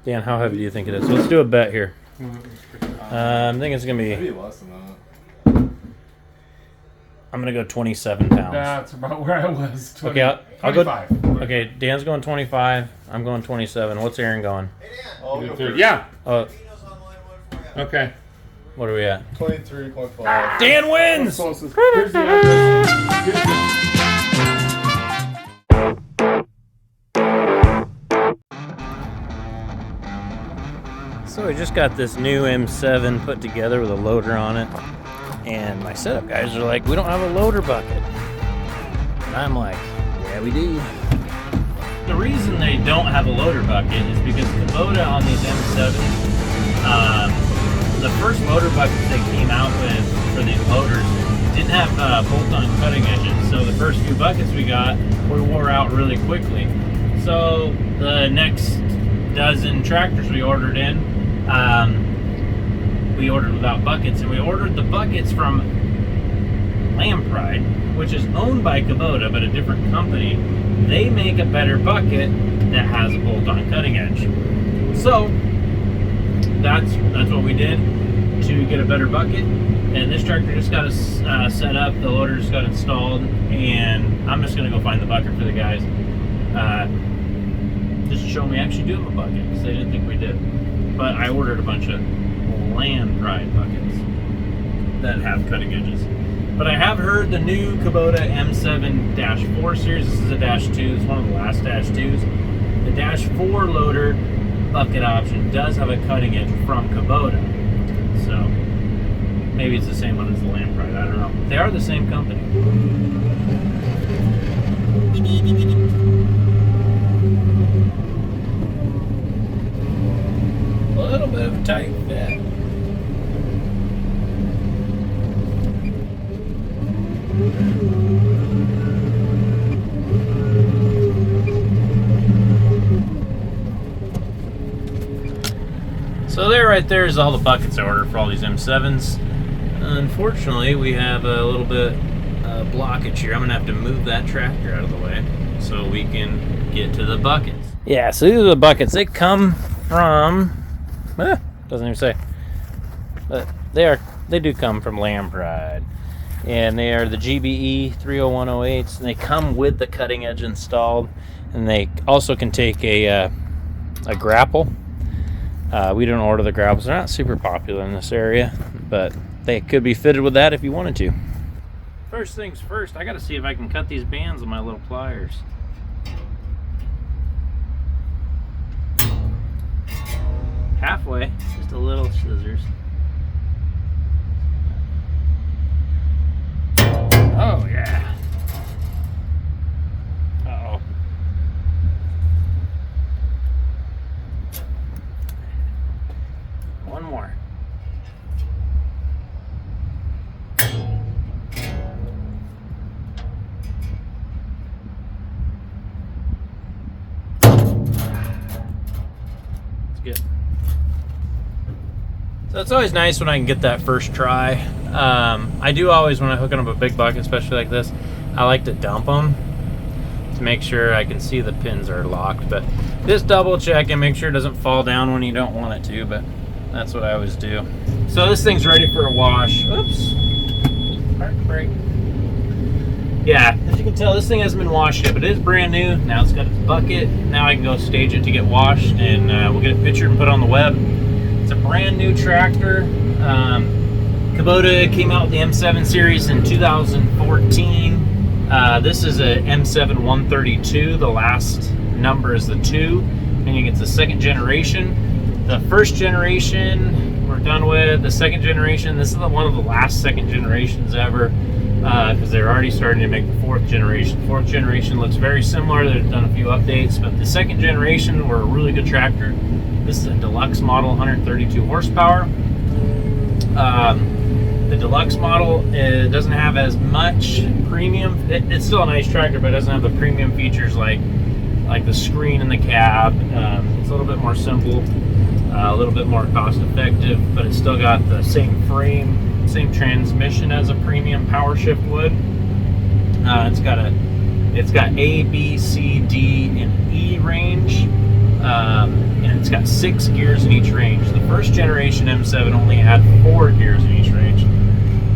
Dan, how heavy do you think it is? Let's do a bet here. I think it's going to be... Maybe less than that. I'm going to go 27 pounds. That's about where I was. 20, okay, I'll 25. go... Okay, Dan's going 25. I'm going 27. What's Aaron going? Hey, Dan. Oh, yeah. Okay. What are we at? 23.5. Dan wins! Here's the address. So we just got this new M7 put together with a loader on it, and my setup guys are like, we don't have a loader bucket. And I'm like, yeah, we do. The reason they don't have a loader bucket is because Kubota on these M7s, the first loader buckets they came out with for these loaders didn't have bolt-on cutting edges. So the first few buckets we got wore out really quickly. So the next dozen tractors we ordered in, we ordered without buckets, and we ordered the buckets from Lampride, which is owned by Kubota but a different company. They make a better bucket that has a bolt-on cutting edge. So that's what we did to get a better bucket. And this tractor just got set up, the loader just got installed, and I'm just gonna go find the bucket for the guys, just to show them we actually do have a bucket, because they didn't think we did. But I ordered a bunch of Lampride buckets that have cutting edges. But I have heard the new Kubota M7-4 series. This is a -2. It's one of the last -2s. The -4 loader bucket option does have a cutting edge from Kubota. So maybe it's the same one as the Lampride. I don't know. They are the same company. A little bit of a tight fit. So there, right there is all the buckets I ordered for all these M7s. Unfortunately, we have a little bit of blockage here. I'm gonna have to move that tractor out of the way so we can get to the buckets. Yeah, so these are the buckets. They come from, doesn't even say, but they do come from Lampride, and they are the GBE 30108s, and they come with the cutting edge installed, and they also can take a grapple. We don't order the grapples. They're not super popular in this area, but they could be fitted with that if you wanted to. First things first, I gotta see if I can cut these bands with my little pliers. Halfway, just a little scissors. Oh yeah. Uh-oh. One more. It's good. So it's always nice when I can get that first try. I do always, when I hook up a big bucket, especially like this, I like to dump them to make sure I can see the pins are locked. But just double check and make sure it doesn't fall down when you don't want it to, but that's what I always do. So this thing's ready for a wash. Oops. Heartbreak. Yeah, as you can tell, this thing hasn't been washed yet, but it is brand new. Now it's got its bucket. Now I can go stage it to get washed, and we'll get it pictured and put on the web. It's a brand new tractor. Kubota came out with the M7 series in 2014. This is a M7-132. The last number is the 2, meaning it's the second generation. The first generation we're done with. The second generation, this is one of the last second generations ever, because they're already starting to make the fourth generation. Fourth generation looks very similar. They've done a few updates, but the second generation were a really good tractor. This is a deluxe model, 132 horsepower. The deluxe model doesn't have as much premium. It's still a nice tractor, but it doesn't have the premium features like the screen in the cab. It's a little bit more simple, a little bit more cost effective, but it's still got the same frame, same transmission as a premium power shift would. It's got A, B, C, D, and E range. and it's got 6 gears in each range. The first generation M7 only had 4 gears in each range.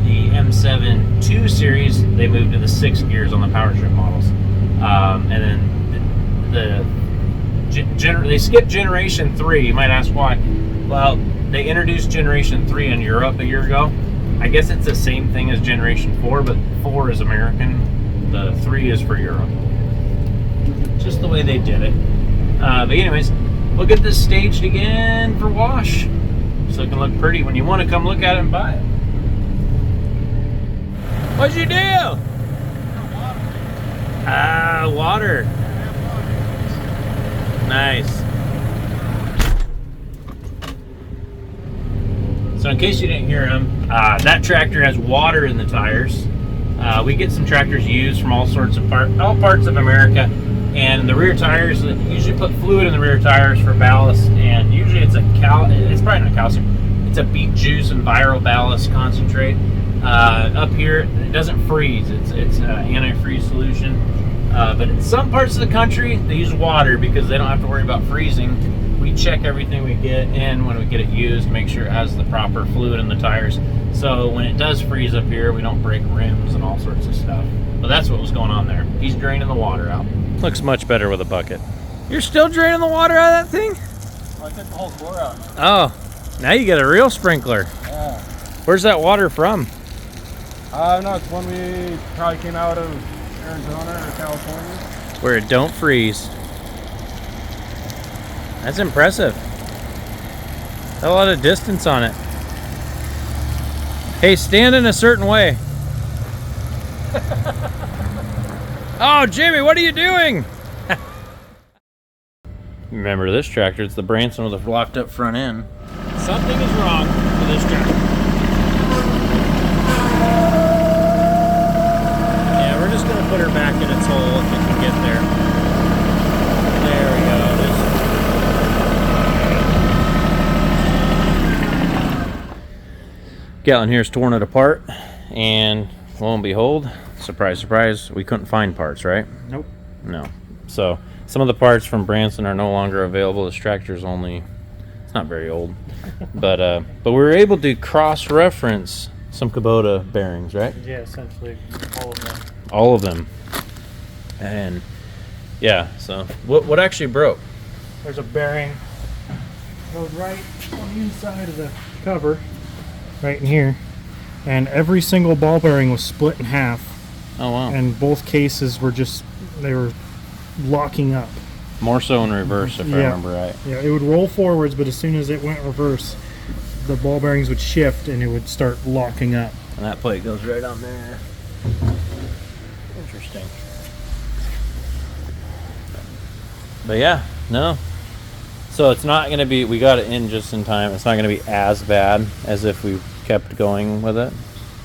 The M7-2 series, they moved to the 6 gears on the power strip models. And then they skipped generation 3. You might ask why. Well, they introduced generation 3 in Europe a year ago. I guess it's the same thing as generation 4, but 4 is American, the 3 is for Europe. Just the way they did it. But anyways, we'll get this staged again for wash, so it can look pretty when you want to come look at it and buy it. What'd you do? Water. Nice. So in case you didn't hear him, that tractor has water in the tires. We get some tractors used from all sorts of all parts of America, and the rear tires, usually put fluid in the rear tires for ballast, and usually it's it's probably not calcium, it's a beet juice and viral ballast concentrate. Up here, it doesn't freeze, it's antifreeze solution. But in some parts of the country, they use water because they don't have to worry about freezing. We check everything we get in when we get it used, make sure it has the proper fluid in the tires. So when it does freeze up here, we don't break rims and all sorts of stuff. But that's what was going on there. He's draining the water out. Looks much better with a bucket. You're still draining the water out of that thing? Well, I took the whole floor out. Oh, now you get a real sprinkler. Yeah. Where's that water from? No, it's one we probably came out of Arizona or California. Where it don't freeze. That's impressive. Got a lot of distance on it. Hey, stand in a certain way. Oh, Jimmy, what are you doing? Remember this tractor, it's the Branson with a locked up front end. Something is wrong with this tractor. Yeah, we're just gonna put her back in its hole if we can get there. There we go. Gallon here's torn it apart, and lo and behold, surprise, surprise, we couldn't find parts, right? Nope. No. So some of the parts from Branson are no longer available. This tractor's only, it's not very old, but we were able to cross-reference some Kubota bearings, right? Yeah, essentially all of them. All of them. And yeah, so what actually broke? There's a bearing goes right on the inside of the cover, right in here, and every single ball bearing was split in half. Oh wow. And both cases were they were locking up. More so in reverse, if I remember right. Yeah, it would roll forwards, but as soon as it went reverse, the ball bearings would shift and it would start locking up. And that plate goes right on there. Interesting. But yeah, no. So it's not going to be, we got it in just in time. It's not going to be as bad as if we kept going with it.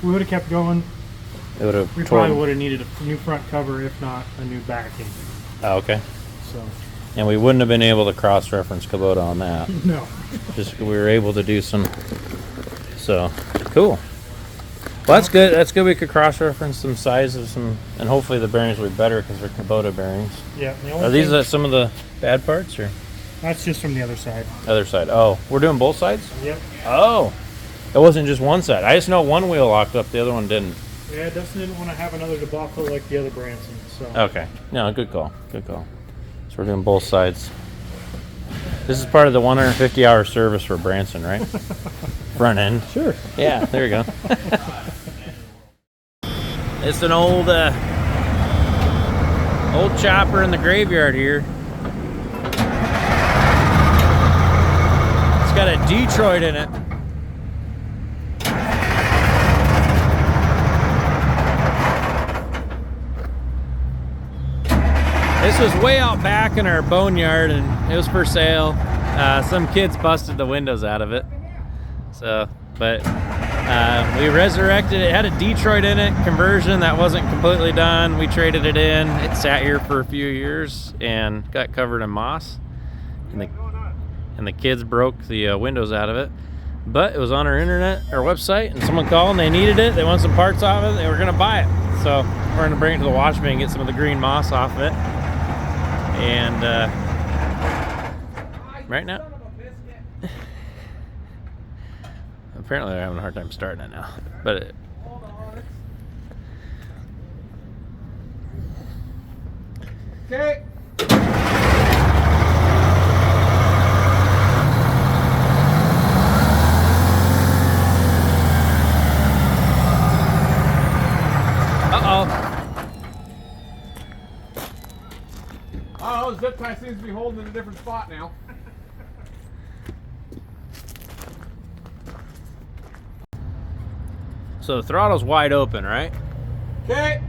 We would have kept going. It would have. We probably would have needed a new front cover, if not a new backing. Oh, okay. So. And we wouldn't have been able to cross-reference Kubota on that. No. Just we were able to do some. So cool. Well, that's good. That's good. We could cross-reference some sizes, and hopefully the bearings will be better because they're Kubota bearings. Yeah. Are these some of the bad parts, or? That's just from the other side. Other side. Oh, we're doing both sides? Yep. Oh, it wasn't just one side. I just know one wheel locked up, the other one didn't. Yeah, Dustin didn't want to have another debacle like the other Branson. So. Okay. No, good call. Good call. So we're doing both sides. This is part of the 150-hour service for Branson, right? Front end. Sure. Yeah, there you go. It's an old chopper in the graveyard here. It's got a Detroit in it. This was way out back in our boneyard, and it was for sale. Some kids busted the windows out of it. So, but we resurrected it. It had a Detroit in it, conversion that wasn't completely done. We traded it in. It sat here for a few years and got covered in moss. And the kids broke the windows out of it. But it was on our website, and someone called and they needed it. They want some parts off it. They were gonna buy it. So we're gonna bring it to the wash bay and get some of the green moss off of it. And right now. Apparently they're having a hard time starting it now. But Okay. Oh, the zip tie seems to be holding in a different spot now. so the throttle's wide open, right? Okay.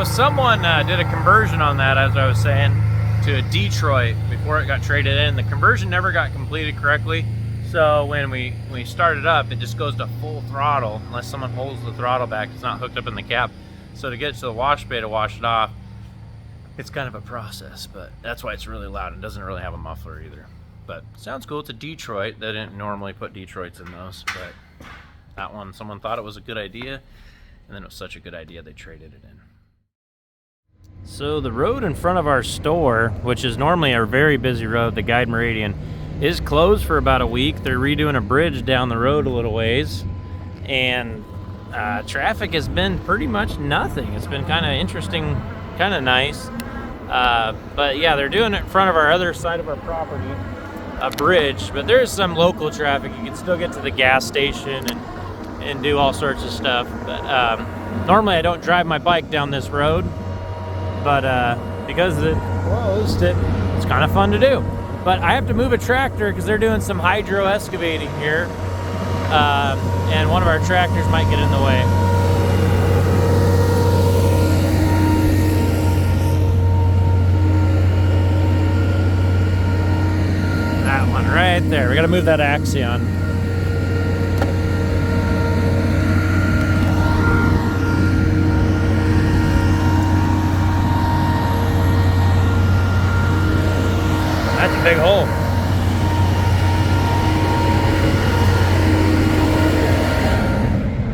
Someone did a conversion on that, as I was saying, to a Detroit before it got traded in. The conversion never got completed correctly, so when we start it up, it just goes to full throttle unless someone holds the throttle back. It's not hooked up in the cab. So to get to the wash bay to wash it off, it's kind of a process, but that's why it's really loud. It doesn't really have a muffler either. But sounds cool. It's a Detroit. They didn't normally put Detroits in those, but that one, someone thought it was a good idea, and then it was such a good idea they traded it in. So the road in front of our store, which is normally a very busy road, the Guide Meridian, is closed for about a week. They're redoing a bridge down the road a little ways, and traffic has been pretty much nothing. It's been kind of interesting, kind of nice. But yeah, they're doing it in front of our other side of our property, a bridge, but there's some local traffic. You can still get to the gas station and do all sorts of stuff. But normally I don't drive my bike down this road, but because it closed, it's kind of fun to do. But I have to move a tractor because they're doing some hydro excavating here, and one of our tractors might get in the way. That one right there. We got to move that Axion. That's a big hole.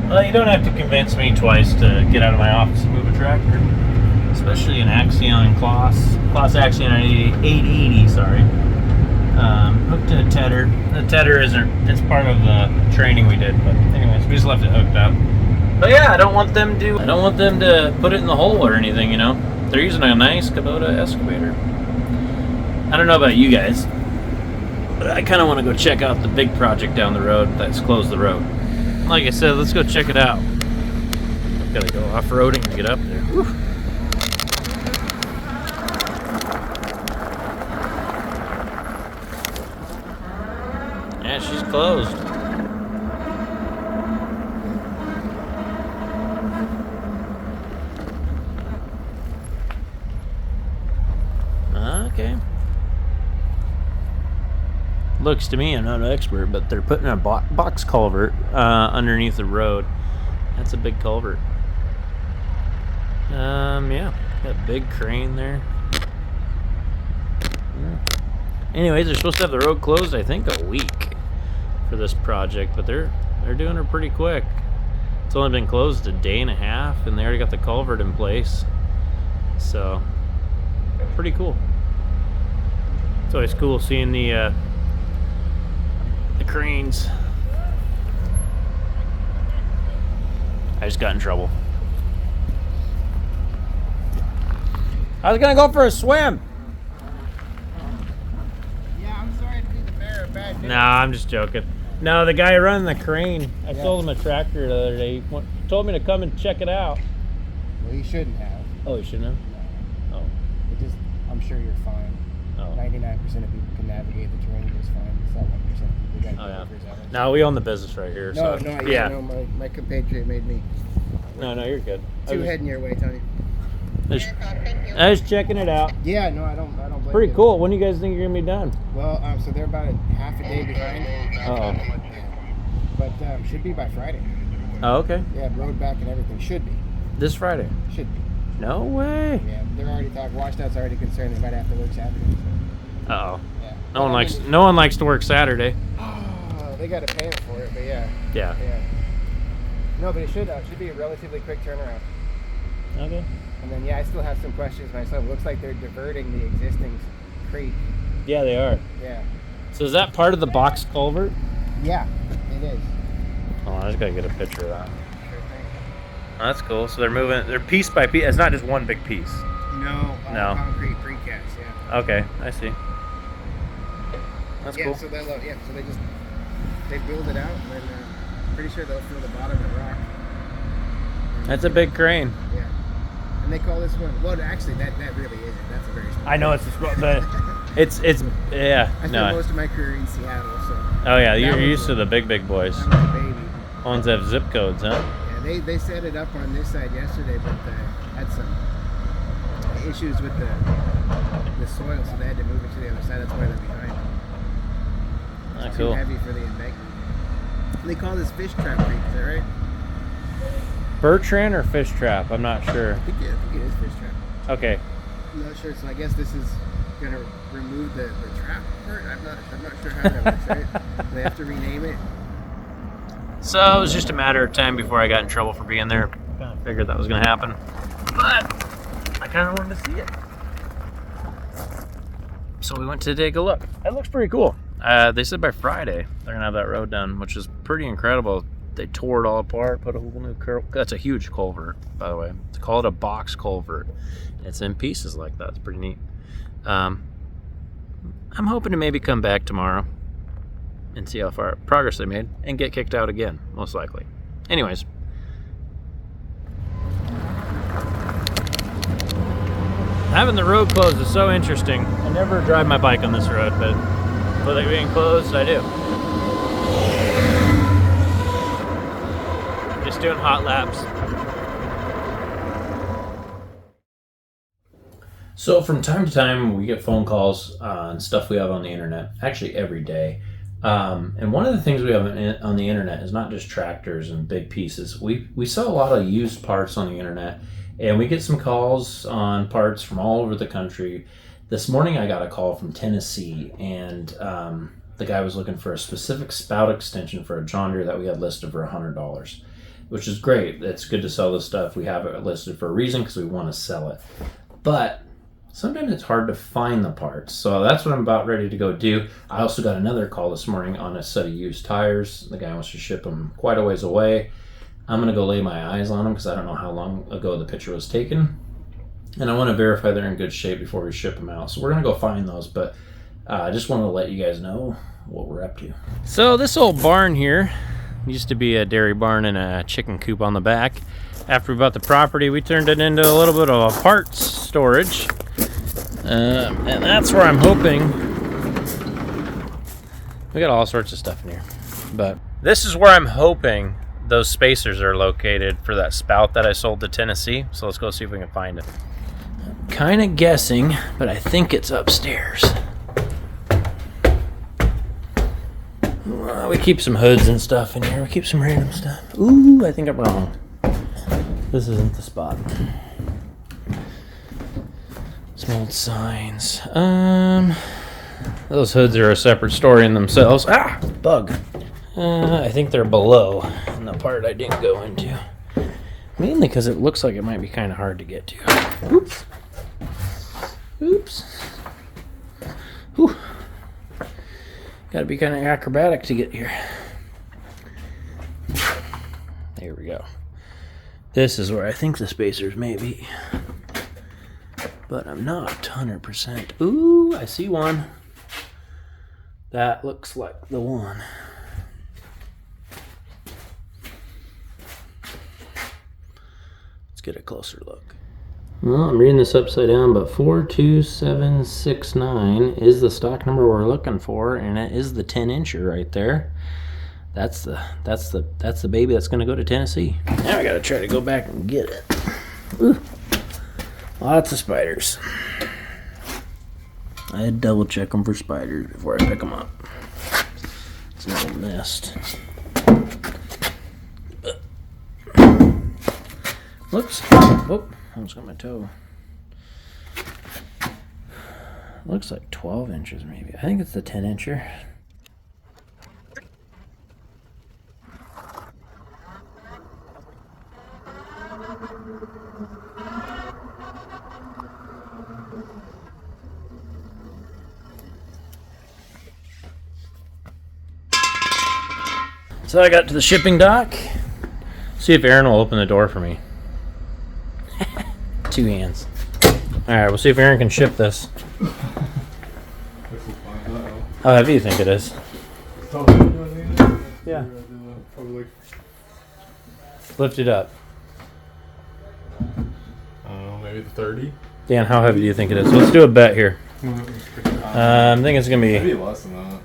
Well, you don't have to convince me twice to get out of my office and move a tractor, especially an Axion CLAAS Axion 880. Sorry, hooked to a tether. The tether it's part of the training we did, but anyways, we just left it hooked up. But yeah, I don't want them to put it in the hole or anything. You know, they're using a nice Kubota excavator. I don't know about you guys, but I kind of want to go check out the big project down the road that's closed the road. Like I said, let's go check it out. Gotta go off-roading to get up there. Whew. Yeah, she's closed. Okay. Looks to me, I'm not an expert, but they're putting a box culvert underneath the road. That's a big culvert. Yeah, got big crane there. Anyways, they're supposed to have the road closed, I think, a week for this project, but they're doing it pretty quick. It's only been closed a day and a half, and they already got the culvert in place. So, pretty cool. It's always cool seeing the cranes. I just got in trouble. I was gonna go for a swim. Yeah, I'm sorry to be the bearer of bad news. Nah, I'm just joking. No, the guy running the crane. I Yeah. sold him a tractor the other day. He told me to come and check it out. Well, he shouldn't have. Oh, he shouldn't have? No. Oh. It just, I'm sure you're fine. Oh. 99% of people can navigate the terrain just fine. It's that 1% of people got Oh, yeah. drivers out. No, we own the business right here. No, so. no, Yeah. no, my compatriot made me. No, you're good. Two heading your way, Tony. I was checking it out. Yeah, no, I don't blame Pretty you. cool. When do you guys think you're gonna be done? Well, so they're about half a day behind. Uh-oh. But should be by Friday. Oh, okay. Yeah, road back and everything should be. This Friday? Should be. No way. Yeah, they're already talking. Washtedout's already concerned they might have to work Saturday. So. Uh-oh. Yeah. No one likes to work Saturday. Oh, they got to pay them for it, but yeah. Yeah. Yeah. No, but it should be a relatively quick turnaround. Okay. And then I still have some questions myself. It looks like they're diverting the existing creek. Yeah, they are. Yeah. So is that part of the box culvert? Yeah, it is. Oh, I just gotta get a picture of that. Sure thing. Oh, that's cool. So they're piece by piece. It's not just one big piece. No. No. Concrete precast. Yeah. Okay, I see. That's yeah, cool. So they build it out, and then pretty sure they'll fill the bottom with rock. That's a big crane. Yeah. And they call this one. Well, actually, that really isn't. That's a very small. I know it's but it's yeah. I spent No. most of my career in Seattle, so. Oh yeah, you're That was used to a- the big boys. That was a baby. Ones that have zip codes, huh? Yeah, they set it up on this side yesterday, but had some issues with the soil, so they had to move it to the other side. That's why they're behind. Ah, Too cool. heavy for the embankment. They call this fish trap creek. Is that right? Bertrand or Fish Trap? I'm not sure. I think it is fish trap. Okay. I'm not sure. So I guess this is gonna remove the trap part. I'm not sure how that works. Right? They have to rename it. So it was just a matter of time before I got in trouble for being there. Kind of figured that was going to happen, but I kind of wanted to see it. So we went to take a look. It looks pretty cool. They said by Friday they're going to have that road done, which is pretty incredible. They tore it all apart, put a whole new curl. That's a huge culvert, by the way. They call it a box culvert. It's in pieces like that. It's pretty neat. I'm hoping to maybe come back tomorrow and see how far progress they made and get kicked out again, most likely. Anyways. Having the road closed is so interesting. I never drive my bike on this road, but with it being closed, I do. Just doing hot laps. So from time to time, we get phone calls on stuff we have on the internet, actually every day. And one of the things we have on the internet is not just tractors and big pieces. We sell a lot of used parts on the internet, and we get some calls on parts from all over the country. This morning I got a call from Tennessee, and the guy was looking for a specific spout extension for a John Deere that we had listed for $100, which is great. It's good to sell this stuff. We have it listed for a reason, because we want to sell it. But sometimes it's hard to find the parts, so that's what I'm about ready to go do. I also got another call this morning on a set of used tires. The guy wants to ship them quite a ways away. I'm going to go lay my eyes on them because I don't know how long ago the picture was taken, and I want to verify they're in good shape before we ship them out. So we're going to go find those, but I just want to let you guys know what we're up to. So this old barn here used to be a dairy barn and a chicken coop on the back. After we bought the property, we turned it into a little bit of a parts storage. And that's where I'm hoping. We got all sorts of stuff in here, but this is where I'm hoping those spacers are located for that spout that I sold to Tennessee. So let's go see if we can find it. I'm kind of guessing, but I think it's upstairs. We keep some hoods and stuff in here. We keep some random stuff. Ooh, I think I'm wrong. This isn't the spot. Some old signs. Those hoods are a separate story in themselves. Ah, bug. I think they're below in the part I didn't go into. Mainly because it looks like it might be kind of hard to get to. Oops. Oops. Whew. Got to be kind of acrobatic to get here. There we go. This is where I think the spacers may be. But I'm not 100%. Ooh, I see one. That looks like the one. get a closer look. Well, I'm reading this upside down, but 42769 is the stock number we're looking for, and it is the 10-incher right there. That's the baby that's gonna go to Tennessee. Now I gotta try to go back and get it. Ooh. Lots of spiders. I had to double check them for spiders before I pick them up. It's a little nest. Looks, whoop, I almost got my toe. Looks like 12 inches maybe. I think it's the 10-incher. So I got to the shipping dock. See if Aaron will open the door for me. 2 hands. Alright, we'll see if Aaron can ship this. How heavy do you think it is? Yeah. Lift it up. Maybe 30? Dan, how heavy do you think it is? Let's do a bet here. I think it's going to Maybe be... less than that.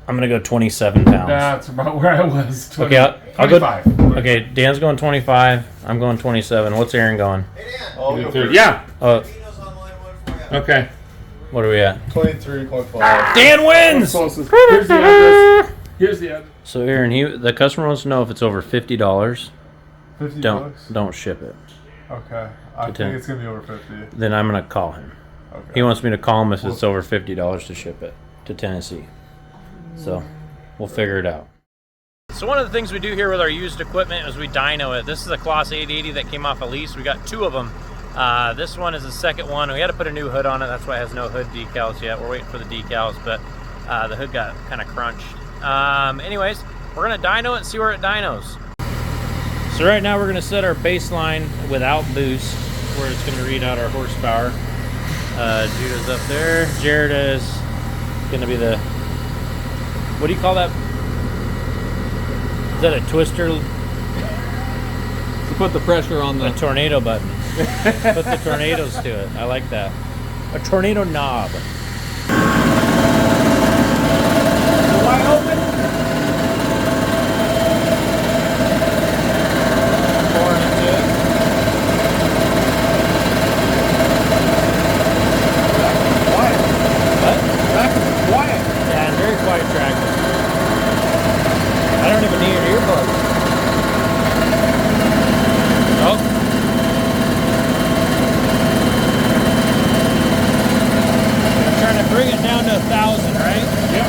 I'm going to go 27 pounds. That's about where I was. 20, Okay, I'll go... 25. Okay, Dan's going 25. I'm going 27. What's Aaron going? Hey, Dan. I'll go 30. Yeah. Oh, Dino's online one for you. Okay. what are we at? 23.5. Dan wins! Closest. Here's the address. Here's the address. So Aaron, the customer wants to know if it's over $50. $50? Don't ship it. Okay. I To 10. think it's going to be over 50. Then I'm going to call him. Okay. He wants me to call him if it's over $50 to ship it to Tennessee. So we'll figure it out. So one of the things we do here with our used equipment is we dyno it. This is a CLAAS 880 that came off a lease. We got 2 of them. This one is the second one. We had to put a new hood on it. That's why it has no hood decals yet. We're waiting for the decals, but the hood got kind of crunched. Anyways, we're going to dyno it and see where it dynos. So right now we're going to set our baseline without boost, where it's going to read out our horsepower. Judah's up there. Jared is going to be the... What do you call that? Is that a twister? To put the pressure on A the... tornado button. Put the tornadoes to it. I like that. A tornado knob. Wide open. Pouring into it. Quiet. What? Quiet. Yeah, very quiet tractor. I don't even need an earbud. Oh. Trying to bring it down to 1,000, right? Yep.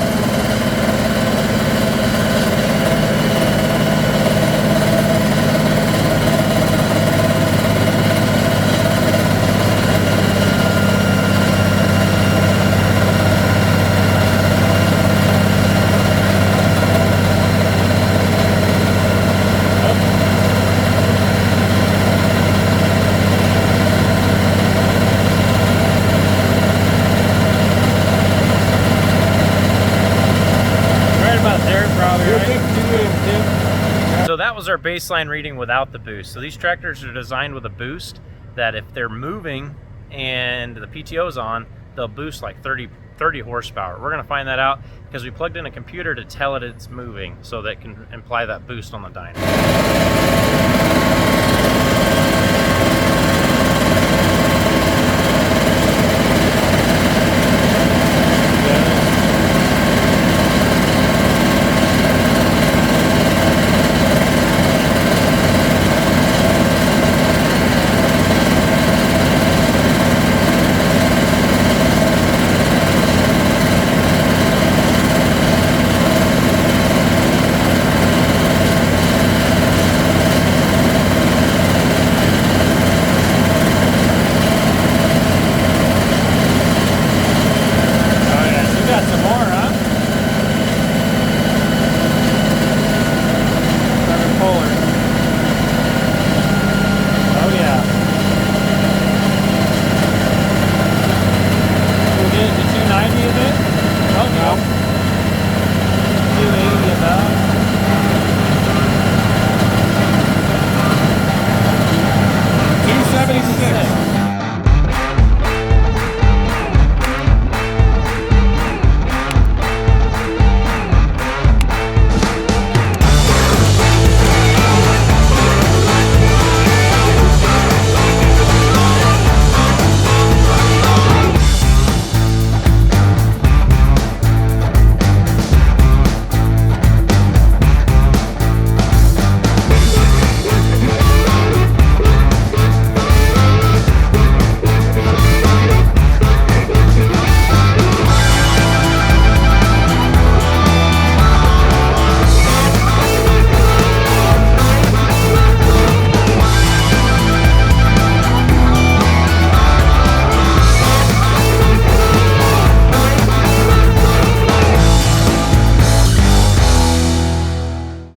So that was our baseline reading without the boost. So these tractors are designed with a boost that if they're moving and the PTO's on, they'll boost like 30 horsepower. We're gonna find that out because we plugged in a computer to tell it it's moving, so that can imply that boost on the dyno.